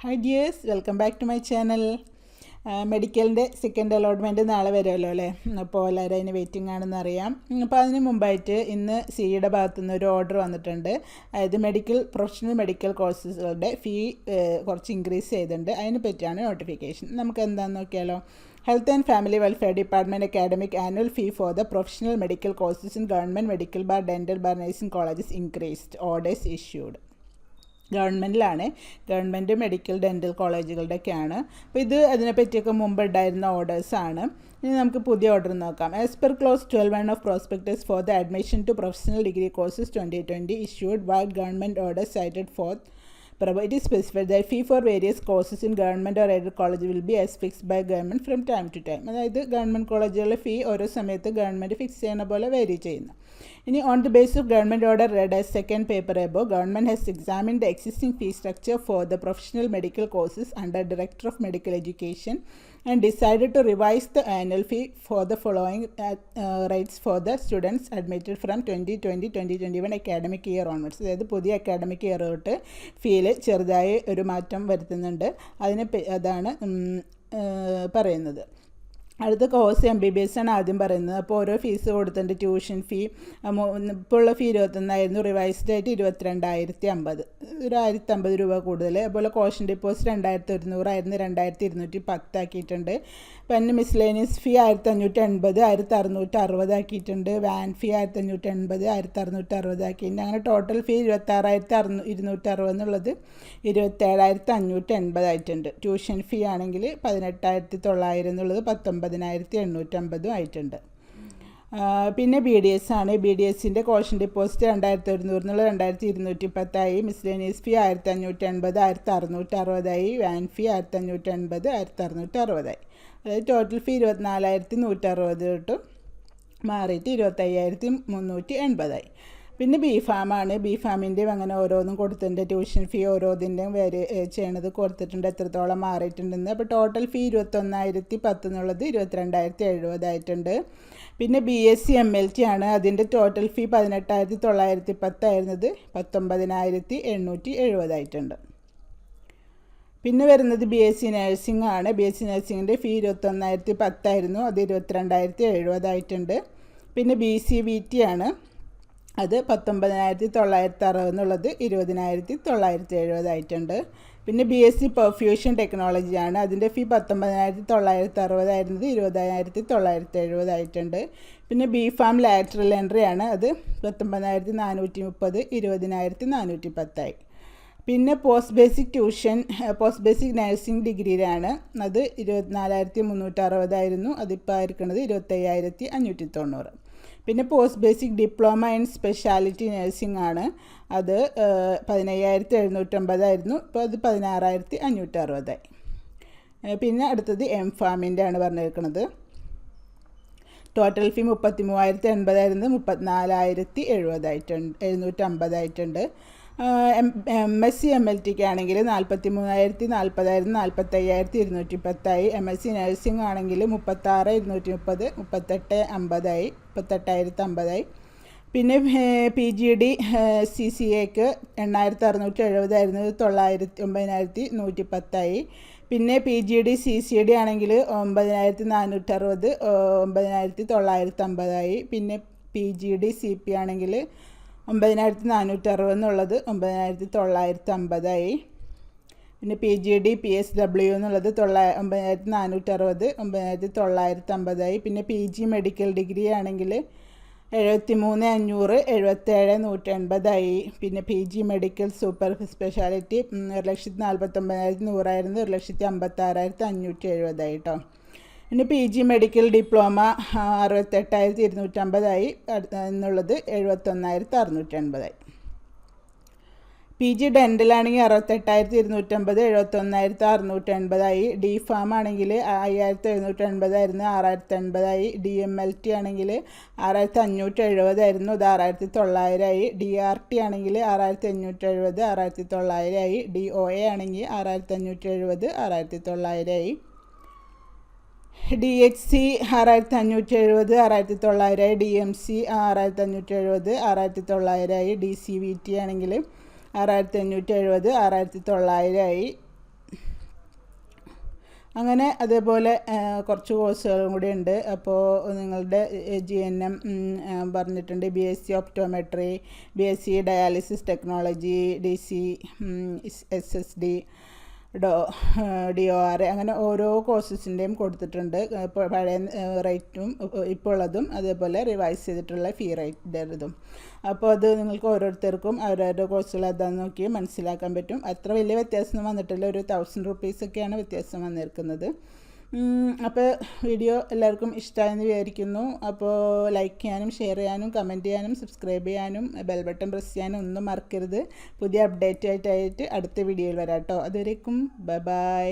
Hi dears, welcome back to my channel. മെഡിക്കലിൻ്റെ second allotment നാളെ വരുമല്ലോ അല്ലേ. അപ്പോൾ എല്ലാവരും അതിന് വെയിറ്റിംഗ് ആണെന്ന് അറിയാം. അപ്പോൾ അതിന് മുമ്പായിട്ട് ഇന്ന് സിയുടെ ഭാഗത്തു നിന്ന് ഒരു ഓർഡർ വന്നിട്ടുണ്ട്. അതായത് പ്രൊഫഷണൽ മെഡിക്കൽ കോഴ്സുകളുടെ ഫീ കുറച്ച് ഇൻക്രീസ് ചെയ്തിട്ടുണ്ട്. അതിനെ പറ്റിയാണ് നോട്ടിഫിക്കേഷൻ. നമുക്ക് എന്താണെന്ന് നോക്കിയാലോ. Health and family welfare department academic annual fee for the professional medical courses in government medical bar dental bar nursing colleges increased. Orders issued. ഗവൺമെൻറ്റിലാണ്, ഗവൺമെൻറ് മെഡിക്കൽ ഡെൻറ്റൽ കോളേജുകളുടെയൊക്കെയാണ്. അപ്പോൾ ഇത് അതിനെപ്പറ്റിയൊക്കെ മുമ്പ് ഉണ്ടായിരുന്ന ഓർഡേഴ്സാണ്. ഇനി നമുക്ക് പുതിയ ഓർഡർ നോക്കാം. As per clause 12(1) of prospectus for the admission to professional degree courses 2020 issued by government order cited for it is specified that fee for various courses in government or aided college will be as fixed by government from time to time. അതായത് government കോളേജുകളിലെ ഫീ ഓരോ സമയത്ത് government fix ചെയ്യുന്ന പോലെ vary ചെയ്യുന്നു. ഇനി on the base of government order red as second paper above, government has examined the existing fee structure four the professional medical courses under director of medical education and decided to revise the annual fee for the following rates for the students admitted from 2020-2021 academic year onwards. അതായത് പുതിയ academic year തൊട്ട് ഫീയിൽ ചെറുതായി ഒരു മാറ്റം വരുത്തുന്നുണ്ട്. അതാണ് പറയുന്നത്. അടുത്ത കോഴ്സ് MBBS ആണ് ആദ്യം പറയുന്നത്. അപ്പോൾ ഓരോ ഫീസ് കൊടുത്തിട്ടുണ്ട്. ട്യൂഷൻ ഫീ ഇപ്പോൾ ഉള്ള ഫീ 21,000, റിവൈസ്ഡ് ആയിട്ട് 22,50, ഒരു 1,050 രൂപ കൂടുതൽ. അതുപോലെ കോഷൻ ഡിപ്പോസിറ്റ് 2,100 ആയിരുന്നു, 2,210 ആക്കിയിട്ടുണ്ട്. പിന്നെ മിസ്ലേനിയസ് ഫീ 1,580, 1,660 ആക്കിയിട്ടുണ്ട്. വാൻ ഫീ 1,580, 1,660 ആക്കിയിട്ടുണ്ട്. അങ്ങനെ ടോട്ടൽ ഫീ 26,260 എന്നുള്ളത് 27,580 ആയിട്ടുണ്ട്. ട്യൂഷൻ ഫീ ആണെങ്കിൽ 18,900 എന്നുള്ളത് 19,850 ആയിട്ടുണ്ട്. പിന്നെ BDS ആണ്. BDSൻ്റെ കോഷൻ ഡിപ്പോസിറ്റ് 2,100 എന്നുള്ളത് 2,210 മിസ്ലേനിയസ് ഫീ 1,580, 1,660 വാൻ ഫീ 1,580, 1,660 അതായത് ടോട്ടൽ ഫീ 24,160 തൊട്ട് മാറിയിട്ട് 25,380 പിന്നെ BPharm BPharmൻ്റെയും അങ്ങനെ ഓരോന്നും കൊടുത്തിട്ടുണ്ട്. ട്യൂഷൻ ഫീ ഓരോതിൻ്റെയും ചെയ്യണത് കൊടുത്തിട്ടുണ്ട്, എത്രത്തോളം മാറിയിട്ടുണ്ടെന്ന്. അപ്പോൾ ടോട്ടൽ ഫീ 21,010 എന്നുള്ളത് 22,070 ആയിട്ടുണ്ട്. പിന്നെ BSc MLT ആണ്. അതിൻ്റെ ടോട്ടൽ ഫീ 18,910 ആയിരുന്നത് 19,870 ആയിട്ടുണ്ട്. പിന്നെ വരുന്നത് BSc നഴ്സിംഗ് ആണ്. BSc നഴ്സിംഗിൻ്റെ ഫീ 21,010 ആയിരുന്നു, അത് 22,070 ആയിട്ടുണ്ട്. പിന്നെ BCVT ആണ്. അത് 19,960 എന്നുള്ളത് 20,970 ആയിട്ടുണ്ട്. പിന്നെ BSc പെർഫ്യൂഷൻ ടെക്നോളജി ആണ്. അതിൻ്റെ ഫീ 19,960 ആയിരുന്നത് 20,970 ആയിട്ടുണ്ട്. പിന്നെ BPharm ലാറ്ററൽ എൻട്രി ആണ്. അത് 19,430, 20,410 ആയി. പിന്നെ പോസ്റ്റ് ബേസിക് നഴ്സിംഗ് ഡിഗ്രിയിലാണ്. അത് 24,360 ആയിരുന്നു, അതിപ്പോൾ ആയിരിക്കുന്നത് 25,590. പിന്നെ post basic diploma in speciality nursing ആണ്. അത് 15,750 ആയിരുന്നു, ഇപ്പോൾ അത് 16,560 ആയി. പിന്നെ അടുത്തത് MPharmൻ്റെ ആണ് പറഞ്ഞിരിക്കുന്നത്. ടോട്ടൽ ഫീ 33,080 ആയിരുന്നു, 34,750 ആയിട്ടുണ്ട്. MSc MLTക്ക് ആണെങ്കിൽ 43,040 45,210 ആയി. MSc നഴ്സിംഗ് ആണെങ്കിൽ 36,230, 38,50 ആയി, 38,050 ആയി. പിന്നെ PGD CCAക്ക് 8,670 ആയിരുന്നു, 9,110 ആയി. പിന്നെ PGD CCD ആണെങ്കിൽ 9,460, 9,950 ആയി. പിന്നെ PGD CP ആണെങ്കിൽ 9,460 എന്നുള്ളത് 9,950 ആയി. പിന്നെ PGD PSW എന്നുള്ളത് 9,460, 9,950 ആയി. പിന്നെ PG മെഡിക്കൽ ഡിഗ്രി ആണെങ്കിൽ 73,500, 77,180 ആയി. പിന്നെ PG മെഡിക്കൽ സൂപ്പർ സ്പെഷ്യാലിറ്റി 1,49,100 ആയിരുന്നു, 1,56,570 ആയി കേട്ടോ. പിന്നെ PG മെഡിക്കൽ ഡിപ്ലോമ 68,250 ആയി, എന്നുള്ളത് 71,680 ആയി. PG ഡെൻ്റലാണെങ്കിൽ 68,250, 71,680 ആയി. DPharm ആണെങ്കിൽ 5,780 ആയിരുന്നു, 6,080 ആയി. DMLT ആണെങ്കിൽ 6,570 ആയിരുന്നു, അത് 6,900 ആയി. DRT ആണെങ്കിൽ 6,570, 6,900 ആയി. DOA ആണെങ്കിൽ 6,570, 6,900 ആയി. DHC 6,570, 6,900 ആയി. DMC 6,570, 6,900 ആയി. DCVT ആണെങ്കിൽ 6,570, 6,900 ആയി. അങ്ങനെ അതേപോലെ കുറച്ച് കോഴ്സുകളും കൂടി ഉണ്ട്. അപ്പോൾ നിങ്ങളുടെ GNM പറഞ്ഞിട്ടുണ്ട്, BSc optometry, BSc dialysis technology, DC SSD, DOR, അങ്ങനെ ഓരോ കോഴ്സസിൻ്റെയും കൊടുത്തിട്ടുണ്ട്. ഇപ്പോൾ പഴയ റേറ്റും ഇപ്പോൾ ഉള്ളതും അതേപോലെ റിവൈസ് ചെയ്തിട്ടുള്ള ഫീ റേറ്റിൻ്റെതും. അപ്പോൾ അത് നിങ്ങൾക്ക് ഓരോരുത്തർക്കും അവരവരുടെ കോഴ്സുകൾ അതാന്ന് നോക്കി മനസ്സിലാക്കാൻ പറ്റും. അത്ര വലിയ വ്യത്യാസം വന്നിട്ടില്ല, ഒരു 1000 റുപ്പീസൊക്കെയാണ് വ്യത്യാസം വന്നിരിക്കുന്നത്. അപ്പോൾ വീഡിയോ എല്ലാവർക്കും ഇഷ്ടമായെന്ന് വിചാരിക്കുന്നു. അപ്പോൾ ലൈക്ക് ചെയ്യാനും ഷെയർ ചെയ്യാനും കമൻറ്റ് ചെയ്യാനും സബ്സ്ക്രൈബ് ചെയ്യാനും ബെൽ ബട്ടൺ പ്രസ് ചെയ്യാനും ഒന്നും മറക്കരുത്. പുതിയ അപ്ഡേറ്റ് ആയിട്ട് അടുത്ത വീഡിയോയിൽ വരാം കേട്ടോ. അതുവരേക്കും ബൈ.